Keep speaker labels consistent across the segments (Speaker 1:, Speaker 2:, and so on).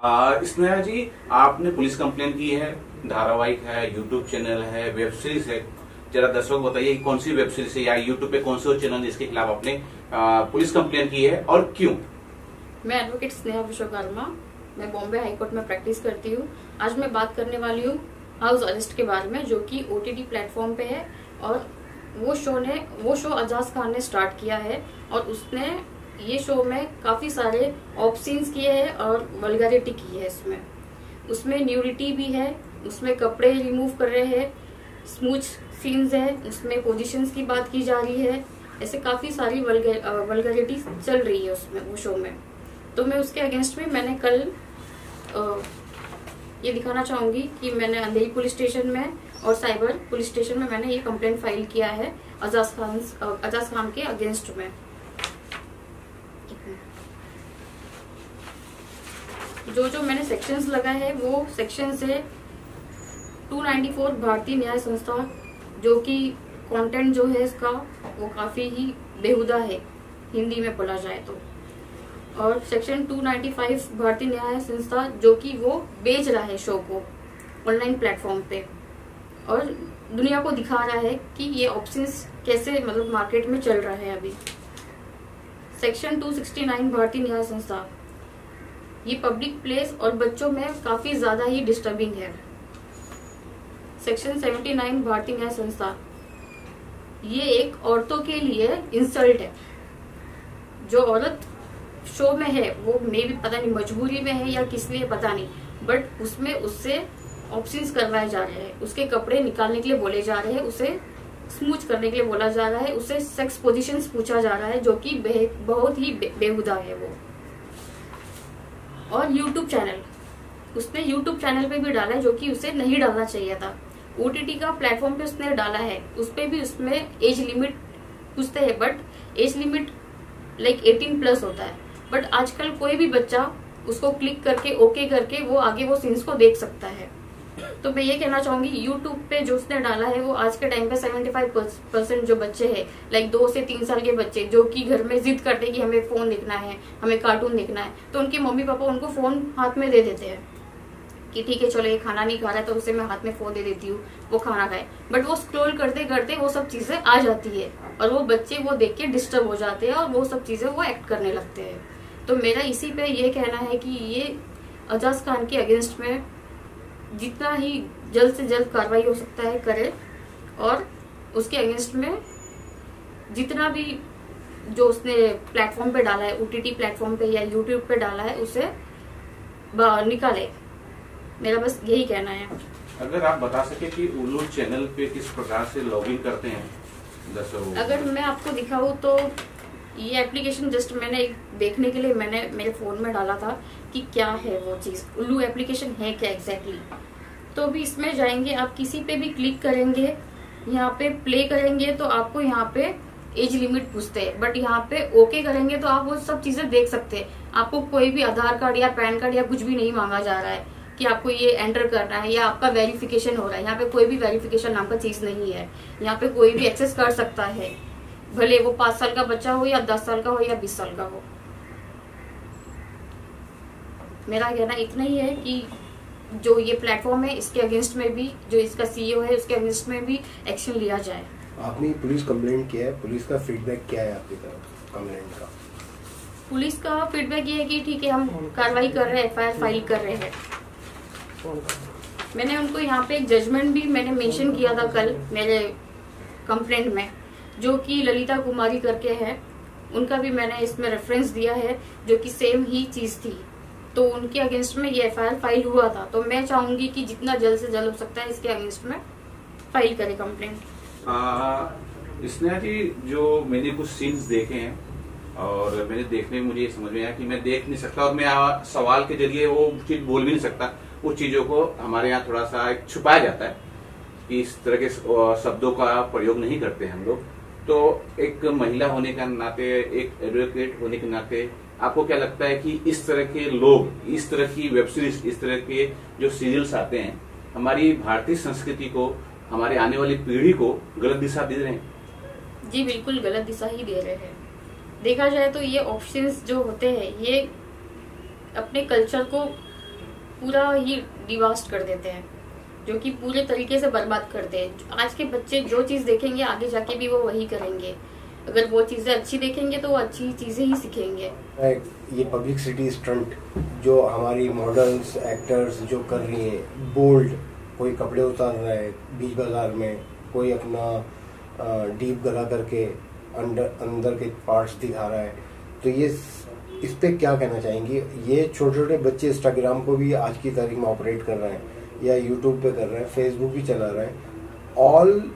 Speaker 1: स्नेहा जी, आपने police complain की है, धारावाहिक है, यूट्यूब चैनल है, वेब सीरीज है। जरा दर्शकों को बताइए कौन सी वेब सीरीज है या यूट्यूब पे कौन से चैनल जिसके खिलाफ आपने पुलिस कंप्लेन की है और क्यों?
Speaker 2: मैं एडवोकेट स्नेहा विश्वकर्मा, मैं बॉम्बे हाई कोर्ट में प्रैक्टिस करती हूँ। आज मैं बात करने वाली हूँ हाउस अरेस्ट के बारे में, जो कि ओटीटी प्लेटफॉर्म पे है। और वो शो अजाज खान ने स्टार्ट किया है और उसने ये शो में काफी सारे ऑप्शंस किए हैं और वल्गैरिटी की है। उसमें न्यूडिटी भी है, उसमें कपड़े रिमूव कर रहे हैं, स्मूच सीन्स है, उसमें पोजीशंस की बात की जा रही है। ऐसे काफी सारी वल्गैरिटी चल रही है उसमें, वो शो में। तो मैं उसके अगेंस्ट में मैंने कल ये दिखाना चाहूंगी कि मैंने अंधेरी पुलिस स्टेशन में और साइबर पुलिस स्टेशन में मैंने ये कंप्लेंट फाइल किया है अजाज खान के अगेंस्ट में। जो मैंने सेक्शंस लगाए हैं वो सेक्शन से 294 भारतीय न्याय संस्था, जो कि कंटेंट जो है इसका वो काफी ही बेहुदा है हिंदी में बोला जाए तो। और सेक्शन 295 भारतीय न्याय संस्था, जो कि वो बेच रहा है शो को ऑनलाइन प्लेटफॉर्म पे और दुनिया को दिखा रहा है कि ये ऑप्शंस कैसे मतलब मार्केट में चल रहा है अभी। सेक्शन 269 भारतीय न्याय संस्था, ये पब्लिक प्लेस और बच्चों में काफी ज्यादा ही डिस्टर्बिंग है। सेक्शन 79 भारतीय न्याय संस्था, ये एक औरतों के लिए इंसल्ट है। जो औरत शो में है वो मे भी पता नहीं मजबूरी में है या किस लिए पता नहीं, बट उसमें उससे ऑप्शंस करवाए जा रहे हैं, उसके कपड़े निकालने के लिए बोले जा रहे हैं, उसे स्मूच करने के लिए बोला जा रहा है, उससे सेक्स पोजीशंस पूछा जा रहा है, जो कि बहुत ही बेहुदा है वो। और यूट्यूब चैनल, उसने यूट्यूब चैनल पे भी डाला है, जो कि उसे नहीं डालना चाहिए था। ओटीटी का प्लेटफॉर्म पे उसने डाला है, उस पे भी उसमें एज लिमिट पूछते हैं, बट एज लिमिट लाइक 18+ होता है। बट आजकल कोई भी बच्चा उसको क्लिक करके ओके करके वो आगे वो सीन्स को देख सकता है। तो मैं ये कहना चाहूंगी, यूट्यूब पे जो उसने डाला है वो आज के टाइम पे 75% जो बच्चे हैं, लाइक 2 से 3 साल के बच्चे, जो कि घर में जिद करते हैं कि हमें फोन देखना है, हमें कार्टून देखना है, तो उनके मम्मी पापा उनको फोन हाथ में दे देते हैं कि ठीक है चलो ये खाना नहीं खा रहा है तो उसे मैं हाथ में फोन दे देती हूँ, वो खाना खाए। बट वो स्क्रॉल करते करते वो सब चीजें आ जाती है और वो बच्चे वो देख के डिस्टर्ब हो जाते हैं और वो सब चीजें वो एक्ट करने लगते हैं। तो मेरा इसी पे ये कहना है कि ये अजाज खान के अगेंस्ट में जितना ही जल्द से जल्द कार्रवाई हो सकता है करे, और उसके अगेंस्ट में जितना भी जो उसने प्लेटफॉर्म पे डाला है, ओटीटी प्लेटफॉर्म पे या यूट्यूब पे डाला है, उसे निकाले। मेरा बस यही कहना है।
Speaker 1: अगर आप बता सके कि उल्लू चैनल पे किस प्रकार से लॉगिन करते हैं दर्शकों?
Speaker 2: अगर मैं आपको दिखाऊं तो ये एप्लीकेशन जस्ट मैंने देखने के लिए मैंने मेरे फोन में डाला था कि क्या है वो चीज, उल्लू एप्लीकेशन है क्या एग्जैक्टली। तो अभी इसमें जाएंगे, आप किसी पे भी क्लिक करेंगे, यहाँ पे प्ले करेंगे तो आपको यहाँ पे एज लिमिट पूछते हैं, बट यहाँ पे ओके करेंगे तो आप वो सब चीजें देख सकते हैं। आपको कोई भी आधार कार्ड या पैन कार्ड या कुछ भी नहीं मांगा जा रहा है कि आपको ये एंटर करना है या आपका वेरिफिकेशन हो रहा है। यहाँ पे कोई भी वेरिफिकेशन नाम का चीज नहीं है। यहाँ पे कोई भी एक्सेस कर सकता है, भले वो 5 साल का बच्चा हो या 10 साल का हो या 20 साल का हो। मेरा कहना इतना ही है कि जो ये प्लेटफॉर्म है इसके अगेंस्ट में भी, जो इसका सीईओ है उसके अगेंस्ट में भी एक्शन लिया जाए।
Speaker 3: आपने पुलिस कंप्लेंट किया है, पुलिस का फीडबैक क्या है आपकी तरफ कंप्लेंट का?
Speaker 2: पुलिस का फीडबैक ये है कि ठीक है हम कार्रवाई कर रहे हैं, एफआईआर फाइल कर रहे हैं। मैंने उनको यहाँ पे एक जजमेंट भी मैंने मेंशन किया था कल मेरे कंप्लेंट में, जो कि ललिता कुमारी करके है, उनका भी मैंने इसमें रेफरेंस दिया है, जो कि सेम ही चीज थी। तो उनके अगेंस्ट में ये एफआईआर फाइल हुआ था। तो मैं चाहूंगी कि जितना जल्द से जल्द हो सकता है इसके अगेंस्ट में फाइल करे कंप्लेंट।
Speaker 1: स्नेहा जी, जो मैंने कुछ सीन्स देखे हैं और मैंने देखने में मुझे ये समझ में आया कि मैं देख नहीं सकता और मैं सवाल के जरिए वो चीज बोल भी नहीं सकता। वो चीजों को हमारे यहाँ थोड़ा सा छुपाया जाता है कि इस तरह के शब्दों का प्रयोग नहीं करते हम लोग। तो एक महिला होने का नाते, एक एडवोकेट होने के नाते आपको क्या लगता है कि इस तरह के लोग, इस तरह की वेब सीरीज, इस तरह के जो सीरियल्स आते हैं, हमारी भारतीय संस्कृति को, हमारे आने वाली पीढ़ी को गलत दिशा दे रहे हैं?
Speaker 2: जी बिल्कुल गलत दिशा ही दे रहे हैं। देखा जाए तो ये ऑप्शंस जो होते हैं ये अपने कल्चर को पूरा ही डिवास्ट कर देते हैं, जो कि पूरे तरीके से बर्बाद करते हैं। आज के बच्चे जो चीज देखेंगे आगे जाके भी वो वही करेंगे। अगर वो चीजें अच्छी देखेंगे तो वो अच्छी चीजें ही सीखेंगे।
Speaker 3: ये पब्लिसिटी स्टंट जो हमारी मॉडल्स एक्टर्स जो कर रही है, बोल्ड, कोई कपड़े उतार रहा है बीच बाजार में, कोई अपना डीप गला करके अंदर के पार्ट्स दिखा रहा है, तो ये इस पे क्या कहना चाहेंगे? ये छोटे छोटे बच्चे इंस्टाग्राम को भी आज की तारीख में ऑपरेट कर रहे हैं, या यूट्यूब पे कर रहे हैं, फेसबुक भी चला रहे हैं, ऑल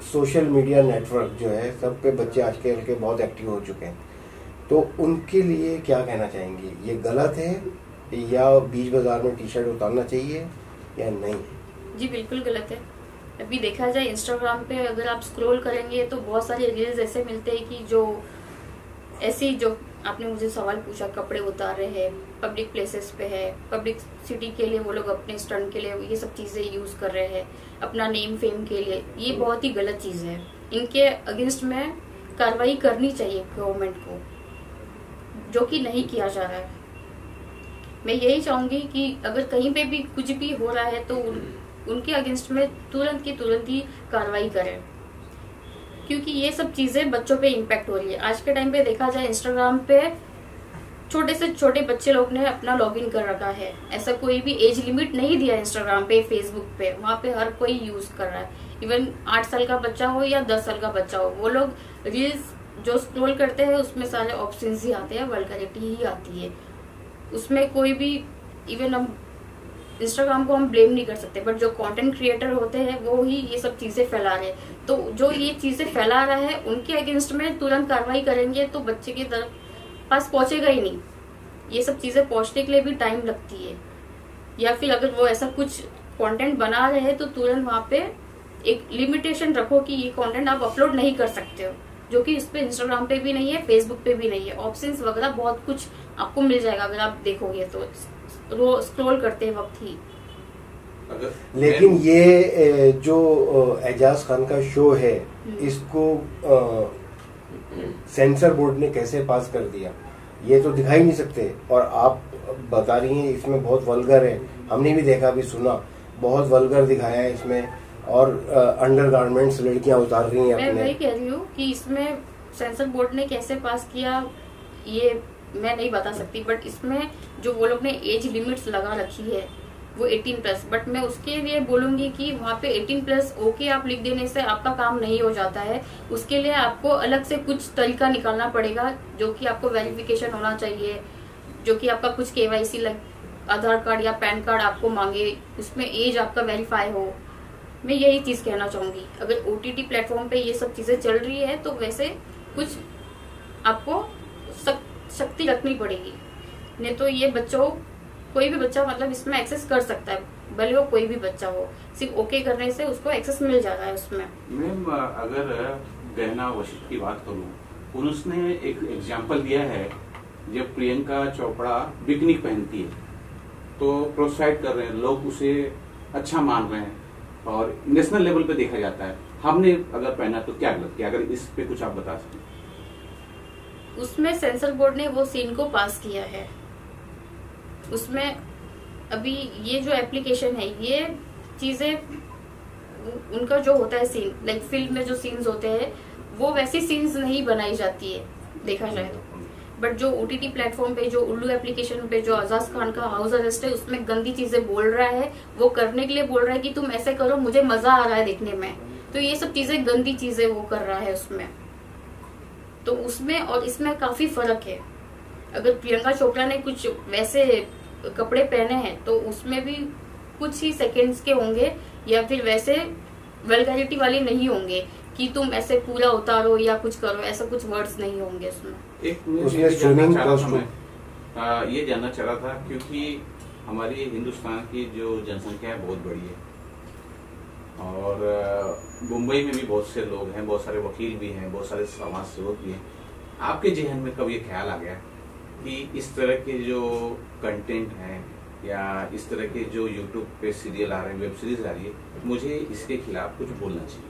Speaker 3: सोशल मीडिया नेटवर्क जो है सब पे बच्चे आज के बहुत एक्टिव हो चुके हैं। तो उनके लिए क्या कहना चाहेंगे? ये गलत है या बीच बाजार में टी शर्ट उतारना चाहिए या नहीं?
Speaker 2: जी बिल्कुल गलत है। अभी देखा जाए इंस्टाग्राम पे अगर आप स्क्रॉल करेंगे तो बहुत सारे रील्स ऐसे मिलते हैं कि जो ऐसी, जो आपने मुझे सवाल पूछा, कपड़े उतार रहे हैं, पब्लिक प्लेसेस पे है, पब्लिक सिटी के लिए वो लोग अपने स्टंट के लिए ये सब चीजें यूज कर रहे हैं, अपना नेम फेम के लिए। ये बहुत ही गलत चीज है। इनके अगेंस्ट में कार्रवाई करनी चाहिए गवर्नमेंट को, जो कि नहीं किया जा रहा है। मैं यही चाहूंगी कि अगर कहीं पे भी कुछ भी हो रहा है तो उनके अगेंस्ट में तुरंत की तुरंत ही कार्रवाई करें, क्योंकि ये सब चीजें बच्चों पे इम्पैक्ट हो रही है। आज के टाइम पे देखा जाए इंस्टाग्राम पे छोटे से छोटे बच्चे लोग ने अपना लॉगिन कर रखा है। ऐसा कोई भी एज लिमिट नहीं दिया इंस्टाग्राम पे, फेसबुक पे, वहाँ पे हर कोई यूज कर रहा है। इवन 8 साल का बच्चा हो या 10 साल का बच्चा हो, वो लोग रील्स जो स्क्रॉल करते हैं उसमें सारे ऑप्शंस ही आते हैं, वल्गैरिटी ही आती है उसमें। कोई भी, इवन हम इंस्टाग्राम को हम ब्लेम नहीं कर सकते, बट जो कंटेंट क्रिएटर होते हैं वो ही ये सब चीजें फैला रहे हैं। तो जो ये चीजें फैला रहा है उनके अगेंस्ट में तुरंत कार्रवाई करेंगे तो बच्चे के पास पहुंचेगा ही नहीं। ये सब चीजें पहुंचने के लिए भी टाइम लगती है। या फिर अगर वो ऐसा कुछ कंटेंट बना रहे हैं तो तुरंत वहां पे एक लिमिटेशन रखो कि ये कंटेंट आप अपलोड नहीं कर सकते हो, जो कि इस पे इंस्टाग्राम पे भी नहीं है, फेसबुक पे भी नहीं है। ऑप्शंस वगैरह बहुत कुछ आपको मिल जाएगा अगर आप देखोगे तो स्क्रॉल करते वक्त ही।
Speaker 3: लेकिन ये जो एजाज खान का शो है, इसको सेंसर बोर्ड ने कैसे पास कर दिया? ये तो दिखा ही नहीं सकते। और आप बता रही हैं इसमें बहुत वल्गर है, हमने भी देखा, भी सुना, बहुत वल्गर दिखाया है इसमें। और अंडरगारमेंट्स लड़कियां उतार रही हैं।
Speaker 2: मैं वही कह रही हूँ कि इसमें सेंसर बोर्ड ने कैसे पास किया ये मैं नहीं बता सकती, बट इसमें जो वो लोग ने एज लिमिट्स लगा रखी है वो 18+। बट मैं उसके लिए बोलूंगी कि वहाँ पे 18+ ओके आप लिख देने से आपका काम नहीं हो जाता है। उसके लिए आपको अलग से कुछ तरीका निकालना पड़ेगा, जो कि आपको वेरिफिकेशन होना चाहिए, जो कि आपका कुछ KYC आधार कार्ड या पैन कार्ड आपको मांगे, उसमें एज आपका वेरीफाई हो। मैं यही चीज कहना चाहूंगी। अगर OTT प्लेटफॉर्म पे ये सब चीजें चल रही है तो वैसे कुछ आपको शक्ति रखनी पड़ेगी, नहीं तो ये बच्चों, कोई भी बच्चा मतलब इसमें एक्सेस कर सकता है, भले वो कोई भी बच्चा हो, सिर्फ ओके करने से उसको एक्सेस मिल जाता है उसमें।
Speaker 1: मैम अगर गहना वशिष्ठ की बात करूं, उसने एक एग्जाम्पल दिया है, जब प्रियंका चोपड़ा बिकनी पहनती है तो प्रोत्साहित कर रहे हैं लोग, उसे अच्छा मान रहे हैं और नेशनल लेवल पे देखा जाता है। हमने अगर पहना तो क्या गलत किया? अगर इस पे कुछ आप बता सकें।
Speaker 2: उसमें सेंसर बोर्ड ने वो सीन को पास किया है। उसमें अभी ये जो एप्लीकेशन है, ये चीजें उनका जो होता है सीन, लाइक फिल्म में जो सीन्स होते हैं वो वैसी सीन्स नहीं बनाई जाती है देखा जाए तो। बट जो OTT प्लेटफॉर्म पे, जो उल्लू एप्लीकेशन पे जो एजाज खान का हाउस अरेस्ट है, उसमें गंदी चीजें बोल रहा है, वो करने के लिए बोल रहा है कि तुम ऐसे करो, मुझे मजा आ रहा है देखने में। तो ये सब चीजें, गंदी चीजें वो कर रहा है उसमें। तो उसमें और इसमें काफी फर्क है। अगर प्रियंका चोपड़ा ने कुछ वैसे कपड़े पहने हैं तो उसमें भी कुछ ही सेकंड्स के होंगे, या फिर वैसे वल्गैरिटी वाले नहीं होंगे कि तुम ऐसे पूरा उतारो या कुछ करो, ऐसा कुछ वर्ड्स नहीं होंगे उसमें।
Speaker 1: ये जानना चाह रहा था क्योंकि हमारी हिंदुस्तान की जो जनसंख्या है बहुत बड़ी है और मुंबई में भी बहुत से लोग हैं, बहुत सारे वकील भी हैं, बहुत सारे समाज सेवक भी हैं। आपके जहन में कब ये ख्याल आ गया कि इस तरह के जो कंटेंट हैं या इस तरह के जो यूट्यूब पे सीरियल आ रहे हैं, वेब सीरीज आ रही है, मुझे इसके खिलाफ कुछ बोलना चाहिए?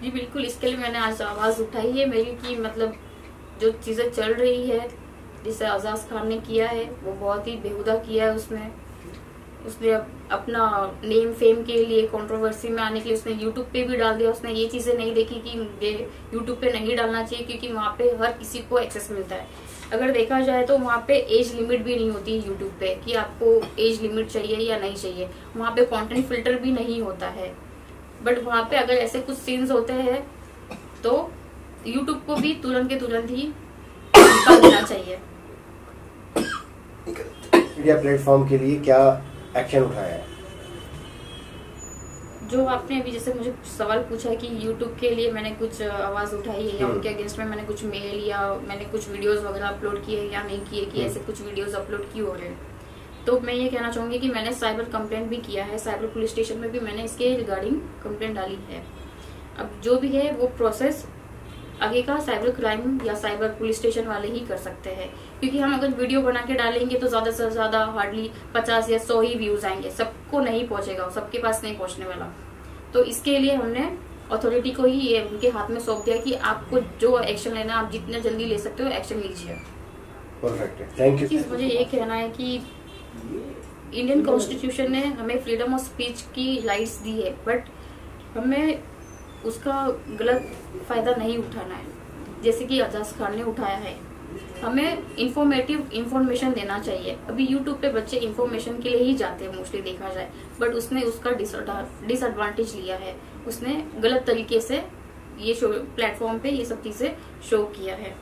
Speaker 2: जी बिल्कुल, इसके लिए मैंने आज आवाज उठाई है मेरी कि मतलब जो चीजें चल रही है जिसे अजाज खान ने किया है वो बहुत ही बेहुदा किया है। उसने अपना नेम फेम के लिए कंट्रोवर्सी में आने के लिए उसने यूट्यूब पे भी डाल दिया। उसने ये चीजें नहीं देखी कि ये यूट्यूब पे नहीं डालना चाहिए, क्योंकि वहाँ पे हर किसी को एक्सेस मिलता है। अगर देखा जाए तो वहाँ पे एज लिमिट भी नहीं होती है यूट्यूब पे कि आपको एज लिमिट चाहिए या नहीं चाहिए। वहाँ पे कंटेंट फिल्टर भी नहीं होता है। बट वहाँ पे अगर ऐसे कुछ सीन्स होते हैं तो यूट्यूब को भी तुरंत के तुरंत ही निकाल देना चाहिए।
Speaker 3: मीडिया प्लेटफॉर्म के लिए क्या एक्शन उठाया है?
Speaker 2: जो आपने अभी जैसे मुझे सवाल पूछा कि यूट्यूब के लिए मैंने कुछ आवाज उठाई है या उनके अगेंस्ट में मैंने कुछ मेल या मैंने कुछ वीडियोस वगैरह अपलोड किए या नहीं किए, कि ऐसे कुछ वीडियोस अपलोड क्यों हो रहे हैं, तो मैं ये कहना चाहूंगी कि मैंने साइबर कंप्लेंट भी किया है। साइबर पुलिस स्टेशन में भी मैंने इसके रिगार्डिंग कंप्लेंट डाली है। अब जो भी है वो प्रोसेस आगे का साइबर क्राइम या साइबर पुलिस स्टेशन वाले ही कर सकते हैं, क्योंकि हम अगर वीडियो बना के डालेंगे तो ज्यादा से ज्यादा हार्डली 50 या 100 ही व्यूज आएंगे, सबको नहीं पहुंचेगा, सबके पास नहीं पहुंचने वाला। तो इसके लिए हमने अथॉरिटी को ही ये उनके हाथ में सौंप दिया कि आपको जो एक्शन लेना आप जितना जल्दी ले सकते हो एक्शन लीजिए।
Speaker 3: Perfect, thank you.
Speaker 2: मुझे ये कहना है कि इंडियन कॉन्स्टिट्यूशन ने हमें फ्रीडम ऑफ स्पीच की राइट्स दी है, बट हमें उसका गलत फायदा नहीं उठाना है, जैसे कि अजाज खान ने उठाया है। हमें इंफॉर्मेशन देना चाहिए। अभी यूट्यूब पे बच्चे इंफॉर्मेशन के लिए ही जाते हैं मोस्टली देखा जाए, बट उसने उसका डिसएडवांटेज लिया है। उसने गलत तरीके से ये प्लेटफॉर्म पे ये सब चीजें शो किया है।